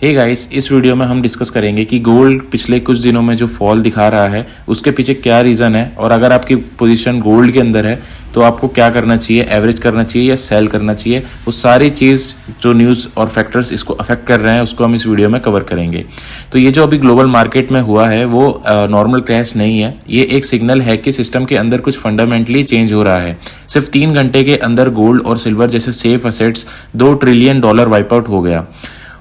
Hey guys, इस video में हम डिस्कस करेंगे कि गोल्ड पिछले कुछ दिनों में जो फॉल दिखा रहा है उसके पीछे क्या रीज़न है, और अगर आपकी पोजीशन गोल्ड के अंदर है तो आपको क्या करना चाहिए, एवरेज करना चाहिए या सेल करना चाहिए। वो सारी चीज़ जो न्यूज़ और फैक्टर्स इसको अफेक्ट कर रहे हैं उसको हम इस वीडियो में कवर करेंगे। तो ये जो अभी ग्लोबल मार्केट में हुआ है वो नॉर्मल क्रैश नहीं है, ये एक सिग्नल है कि सिस्टम के अंदर कुछ फंडामेंटली चेंज हो रहा है। सिर्फ 3 घंटे के अंदर गोल्ड और सिल्वर जैसे safe assets $2 trillion wipe out हो गया,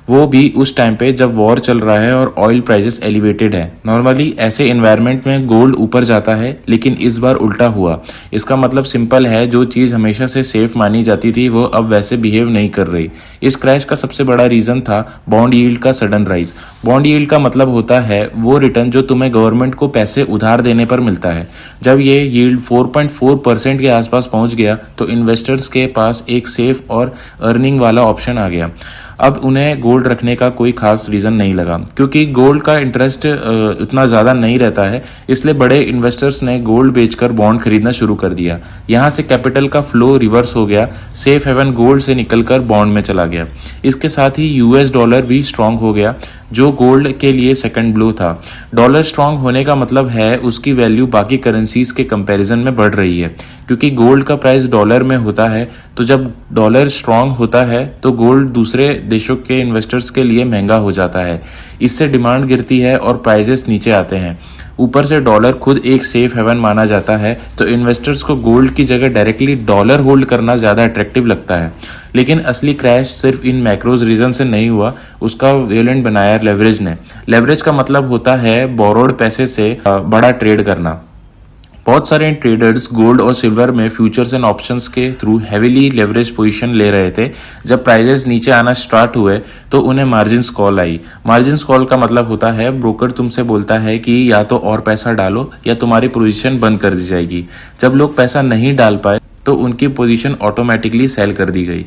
वो भी उस टाइम पे जब वॉर चल रहा है और ऑयल प्राइसेस एलिवेटेड है। नॉर्मली ऐसे इन्वायरमेंट में गोल्ड ऊपर जाता है, लेकिन इस बार उल्टा हुआ। इसका मतलब सिंपल है, जो चीज़ हमेशा से सेफ मानी जाती थी वो अब वैसे बिहेव नहीं कर रही। इस क्रैश का सबसे बड़ा रीज़न था बॉन्ड यील्ड का सडन राइज। बॉन्ड यील्ड का मतलब होता है वो रिटर्न जो तुम्हें गवर्नमेंट को पैसे उधार देने पर मिलता है। जब ये यील्ड 4.4% के आसपास पहुंच गया तो इन्वेस्टर्स के पास एक सेफ और अर्निंग वाला ऑप्शन आ गया। अब उन्हें गोल्ड रखने का कोई खास रीज़न नहीं लगा, क्योंकि गोल्ड का इंटरेस्ट उतना ज़्यादा नहीं रहता है, इसलिए बड़े इन्वेस्टर्स ने गोल्ड बेचकर बॉन्ड खरीदना शुरू कर दिया। यहाँ से कैपिटल का फ्लो रिवर्स हो गया, सेफ हेवन गोल्ड से निकलकर बॉन्ड में चला गया। इसके साथ ही यूएस डॉलर भी स्ट्रांग हो गया, जो गोल्ड के लिए सेकंड ब्लो था। डॉलर स्ट्रांग होने का मतलब है उसकी वैल्यू बाकी करेंसीज के कंपैरिजन में बढ़ रही है, क्योंकि गोल्ड का प्राइस डॉलर में होता है। तो जब डॉलर स्ट्रांग होता है तो गोल्ड दूसरे देशों के इन्वेस्टर्स के लिए महंगा हो जाता है, इससे डिमांड गिरती है और प्राइजेस नीचे आते हैं। ऊपर से डॉलर खुद एक सेफ हेवन माना जाता है, तो इन्वेस्टर्स को गोल्ड की जगह डायरेक्टली डॉलर होल्ड करना ज़्यादा अट्रैक्टिव लगता है। लेकिन असली क्रैश सिर्फ इन मैक्रोज रीजन से नहीं हुआ, उसका वेलेंट बनाया लेवरेज ने। लेवरेज का मतलब होता है बोरोड पैसे से बड़ा ट्रेड करना। बहुत सारे ट्रेडर्स गोल्ड और सिल्वर में फ्यूचर्स एंड ऑप्शंस के थ्रू हेवीली लेवरेज पोजीशन ले रहे थे। जब प्राइजेस नीचे आना स्टार्ट हुए तो उन्हें मार्जिन्स कॉल आई। मार्जिन्स कॉल का मतलब होता है ब्रोकर तुमसे बोलता है कि या तो और पैसा डालो या तुम्हारी पोजीशन बंद कर दी जाएगी। जब लोग पैसा नहीं डाल पाए तो उनकी पोजीशन ऑटोमेटिकली सेल कर दी गई।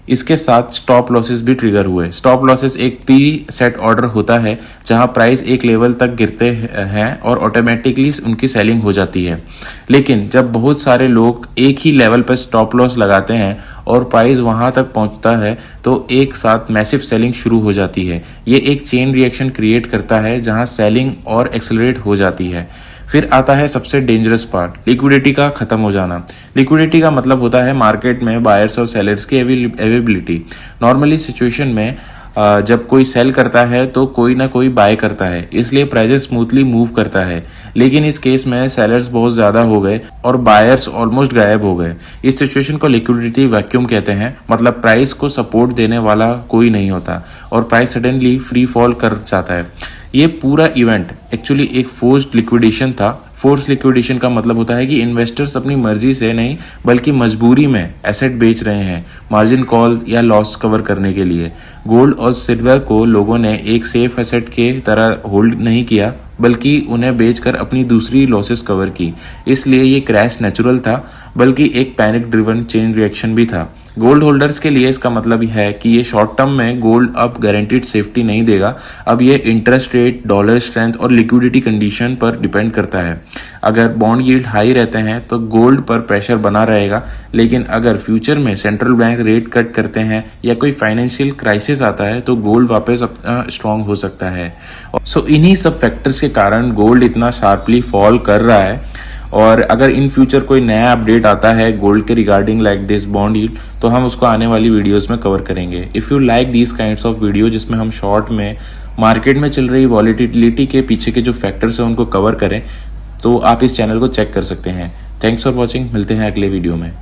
इसके साथ स्टॉप लॉसेस भी ट्रिगर हुए। स्टॉप लॉसेस एक प्री सेट ऑर्डर होता है जहां प्राइस एक लेवल तक गिरते हैं और ऑटोमेटिकली उनकी सेलिंग हो जाती है। लेकिन जब बहुत सारे लोग एक ही लेवल पर स्टॉप लॉस लगाते हैं और प्राइस वहां तक पहुंचता है तो एक साथ मैसिव सेलिंग शुरू हो जाती है। ये एक चेन रिएक्शन क्रिएट करता है जहां सेलिंग और एक्सेलरेट हो जाती है। फिर आता है सबसे डेंजरस पार्ट, लिक्विडिटी का खत्म हो जाना। लिक्विडिटी का मतलब होता है मार्केट में बायर्स और सेलर्स की अवेलेबिलिटी। नॉर्मली सिचुएशन में जब कोई सेल करता है तो कोई ना कोई बाय करता है, इसलिए प्राइजेस स्मूथली मूव करता है। लेकिन इस केस में सेलर्स बहुत ज़्यादा हो गए और बायर्स ऑलमोस्ट गायब हो गए। इस सिचुएशन को लिक्विडिटी वैक्यूम कहते हैं, मतलब प्राइस को सपोर्ट देने वाला कोई नहीं होता और प्राइस सडनली फ्री फॉल कर जाता है। ये पूरा इवेंट एक्चुअली एक फोर्स्ड लिक्विडेशन था। फोर्स लिक्विडेशन का मतलब होता है कि इन्वेस्टर्स अपनी मर्जी से नहीं बल्कि मजबूरी में एसेट बेच रहे हैं मार्जिन कॉल या लॉस कवर करने के लिए। गोल्ड और सिल्वर को लोगों ने एक सेफ एसेट के तरह होल्ड नहीं किया, बल्कि उन्हें बेचकर अपनी दूसरी लॉसेस कवर की। इसलिए ये क्रैश नेचुरल था, बल्कि एक पैनिक ड्रिवन चेन रिएक्शन भी था। गोल्ड होल्डर्स के लिए इसका मतलब है कि ये शॉर्ट टर्म में गोल्ड अब गारंटीड सेफ्टी नहीं देगा। अब ये इंटरेस्ट रेट, डॉलर स्ट्रेंथ और लिक्विडिटी कंडीशन पर डिपेंड करता है। अगर बॉन्ड यील्ड हाई रहते हैं तो गोल्ड पर प्रेशर बना रहेगा, लेकिन अगर फ्यूचर में सेंट्रल बैंक रेट कट करते हैं या कोई फाइनेंशियल क्राइसिस आता है तो गोल्ड वापस स्ट्रांग हो सकता है। सो इन्हीं सब फैक्टर्स के कारण गोल्ड इतना शार्पली फॉल कर रहा है। और अगर इन फ्यूचर कोई नया अपडेट आता है गोल्ड के regarding like this bond yield, तो हम उसको आने वाली वीडियोस में कवर करेंगे। If you like these kinds of video जिसमें हम शॉर्ट में मार्केट में चल रही वॉलेटिलिटी के पीछे के जो फैक्टर्स हैं उनको कवर करें, तो आप इस चैनल को चेक कर सकते हैं। थैंक्स फॉर वॉचिंग, मिलते हैं अगले वीडियो में।